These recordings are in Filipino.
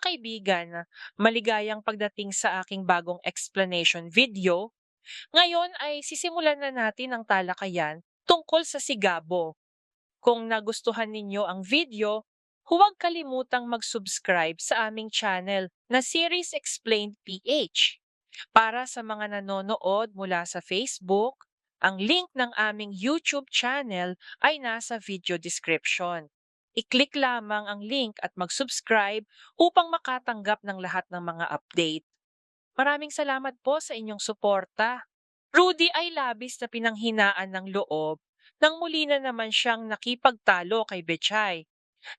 kaibigan, maligayang pagdating sa aking bagong explanation video. Ngayon ay sisimulan na natin ang talakayan tungkol sa sigabo. Kung nagustuhan ninyo ang video, huwag kalimutang mag-subscribe sa aming channel na Series Explained PH. Para sa mga nanonood mula sa Facebook, ang link ng aming YouTube channel ay nasa video description. I-click lamang ang link at mag-subscribe upang makatanggap ng lahat ng mga update. Maraming salamat po sa inyong suporta. Rudy ay labis na pinanghinaan ng loob nang muli na naman siyang nakipagtalo kay Bechay.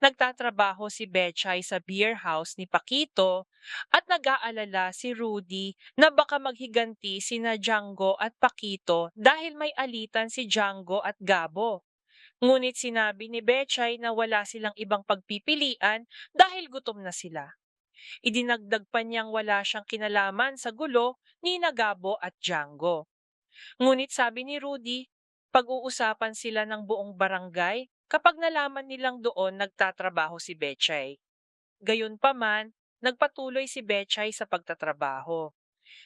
Nagtatrabaho si Bechay sa beer house ni Paquito at nag-aalala si Rudy na baka maghiganti sina Django at Paquito dahil may alitan si Django at Gabo. Ngunit sinabi ni Bechay na wala silang ibang pagpipilian dahil gutom na sila. Idinagdag pa niyang wala siyang kinalaman sa gulo ni Gabo at Django. Ngunit sabi ni Rudy, pag-uusapan sila ng buong barangay kapag nalaman nilang doon nagtatrabaho si Bechay. Gayunpaman, nagpatuloy si Bechay sa pagtatrabaho.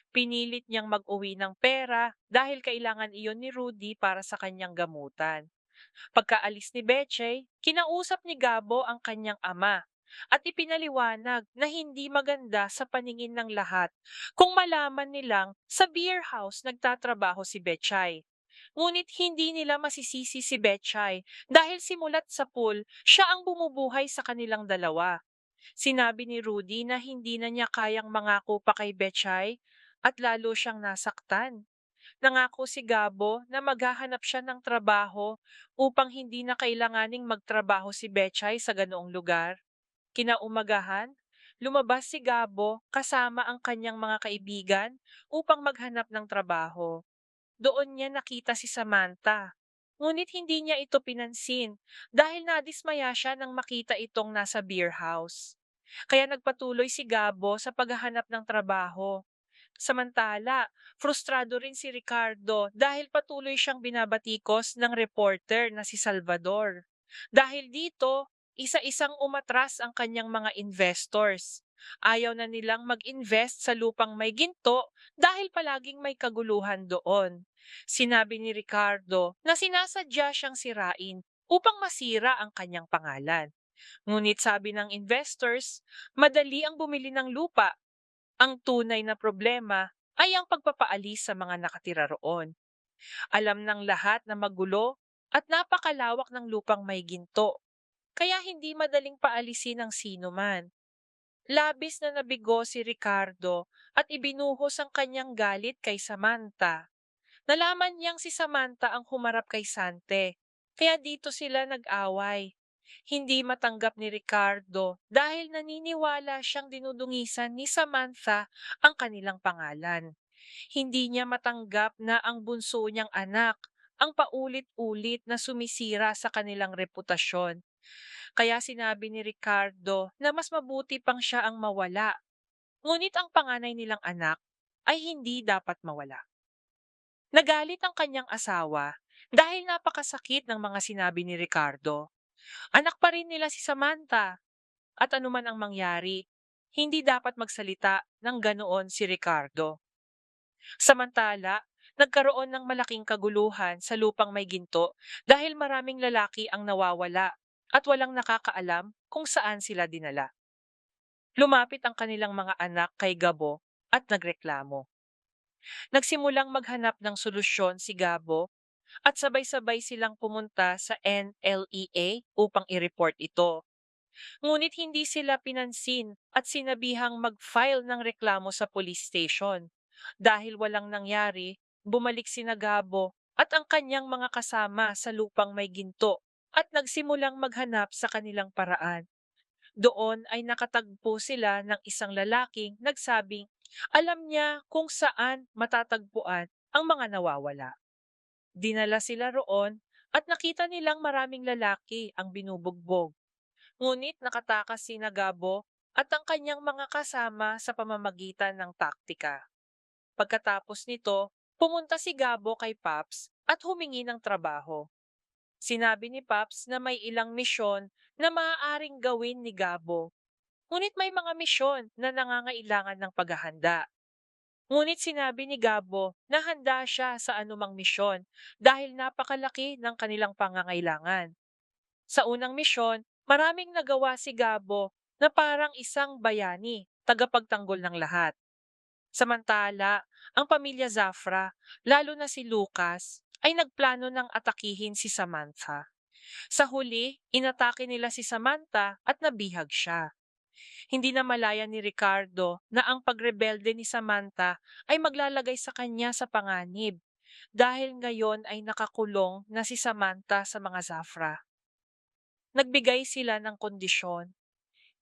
Pinilit niyang mag-uwi ng pera dahil kailangan iyon ni Rudy para sa kanyang gamutan. Pagkaalis ni Bechay, kinausap ni Gabo ang kanyang ama at ipinaliwanag na hindi maganda sa paningin ng lahat kung malaman nilang sa beer house nagtatrabaho si Bechay. Ngunit hindi nila masisisi si Bechay dahil simulat sa pool, siya ang bumubuhay sa kanilang dalawa. Sinabi ni Rudy na hindi na niya kayang mangako pa kay Bechay at lalo siyang nasaktan. Nangako si Gabo na maghahanap siya ng trabaho upang hindi na kailanganing magtrabaho si Bechay sa ganoong lugar. Kinaumagahan, lumabas si Gabo kasama ang kanyang mga kaibigan upang maghanap ng trabaho. Doon niya nakita si Samantha. Ngunit hindi niya ito pinansin dahil nadismaya siya nang makita itong nasa beer house. Kaya nagpatuloy si Gabo sa paghahanap ng trabaho. Samantala, frustrado rin si Ricardo dahil patuloy siyang binabatikos ng reporter na si Salvador. Dahil dito, isa-isang umatras ang kanyang mga investors. Ayaw na nilang mag-invest sa lupang may ginto dahil palaging may kaguluhan doon. Sinabi ni Ricardo na sinasadya siyang sirain upang masira ang kanyang pangalan. Ngunit sabi ng investors, madali ang bumili ng lupa. Ang tunay na problema ay ang pagpapaalis sa mga nakatira roon. Alam ng lahat na magulo at napakalawak ng lupang may ginto, kaya hindi madaling paalisin ang sino man. Labis na nabigo si Ricardo at ibinuhos ang kanyang galit kay Samantha. Nalaman niyang si Samantha ang humarap kay Sante, kaya dito sila nag-away. Hindi matanggap ni Ricardo dahil naniniwala siyang dinudungisan ni Samantha ang kanilang pangalan. Hindi niya matanggap na ang bunso niyang anak ang paulit-ulit na sumisira sa kanilang reputasyon. Kaya sinabi ni Ricardo na mas mabuti pang siya ang mawala. Ngunit ang panganay nilang anak ay hindi dapat mawala. Nagalit ang kanyang asawa dahil napakasakit ng mga sinabi ni Ricardo. Anak pa rin nila si Samantha at anuman ang mangyari, hindi dapat magsalita ng ganoon si Ricardo. Samantala, nagkaroon ng malaking kaguluhan sa lupang may ginto dahil maraming lalaki ang nawawala at walang nakakaalam kung saan sila dinala. Lumapit ang kanilang mga anak kay Gabo at nagreklamo. Nagsimulang maghanap ng solusyon si Gabo at sabay-sabay silang pumunta sa NLEA upang i-report ito. Ngunit hindi sila pinansin at sinabihang mag-file ng reklamo sa police station. Dahil walang nangyari, bumalik si Gabo at ang kanyang mga kasama sa lupang may ginto at nagsimulang maghanap sa kanilang paraan. Doon ay nakatagpo sila ng isang lalaking nagsabing alam niya kung saan matatagpuan ang mga nawawala. Dinala sila roon at nakita nilang maraming lalaki ang binubugbog. Ngunit nakatakas si Gabo at ang kanyang mga kasama sa pamamagitan ng taktika. Pagkatapos nito, pumunta si Gabo kay Paps at humingi ng trabaho. Sinabi ni Paps na may ilang misyon na maaaring gawin ni Gabo. Ngunit may mga misyon na nangangailangan ng paghahanda. Ngunit sinabi ni Gabo na handa siya sa anumang misyon dahil napakalaki ng kanilang pangangailangan. Sa unang misyon, maraming nagawa si Gabo na parang isang bayani, tagapagtanggol ng lahat. Samantala, ang pamilya Zafra, lalo na si Lucas, ay nagplano ng atakihin si Samantha. Sa huli, inatake nila si Samantha at nabihag siya. Hindi na malaya ni Ricardo na ang pagrebelde ni Samantha ay maglalagay sa kanya sa panganib dahil ngayon ay nakakulong na si Samantha sa mga Zafra. Nagbigay sila ng kondisyon.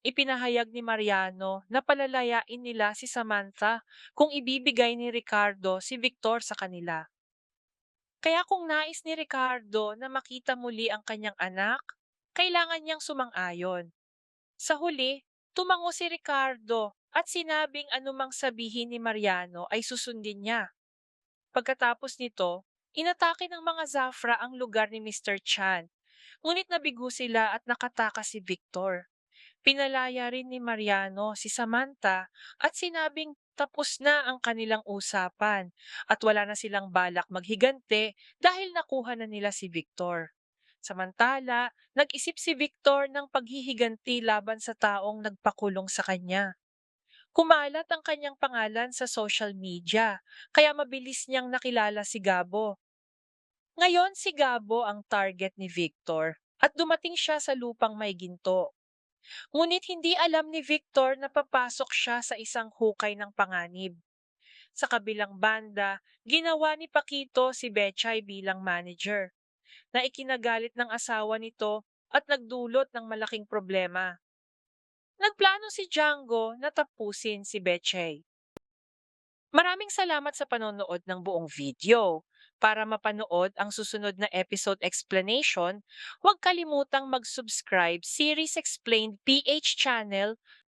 Ipinahayag ni Mariano na palalayain nila si Samantha kung ibibigay ni Ricardo si Victor sa kanila. Kaya kung nais ni Ricardo na makita muli ang kanyang anak, kailangan niyang sumang-ayon. Sa huli, tumango si Ricardo at sinabing anumang sabihin ni Mariano ay susundin niya. Pagkatapos nito, inatake ng mga Zafra ang lugar ni Mr. Chan, ngunit nabigo sila at nakatakas si Victor. Pinalaya rin ni Mariano si Samantha at sinabing tapos na ang kanilang usapan at wala na silang balak maghigante dahil nakuha na nila si Victor. Samantala, nag-isip si Victor ng paghihiganti laban sa taong nagpakulong sa kanya. Kumalat ang kanyang pangalan sa social media, kaya mabilis niyang nakilala si Gabo. Ngayon si Gabo ang target ni Victor at dumating siya sa lupang may ginto. Ngunit hindi alam ni Victor na papasok siya sa isang hukay ng panganib. Sa kabilang banda, ginawa ni Paquito si Bechay bilang manager, na ikinagalit ng asawa nito at nagdulot ng malaking problema. Nagplano si Django na tapusin si Bechay. Maraming salamat sa panonood ng buong video. Para mapanood ang susunod na episode explanation, huwag kalimutang mag-subscribe Series Explained PH channel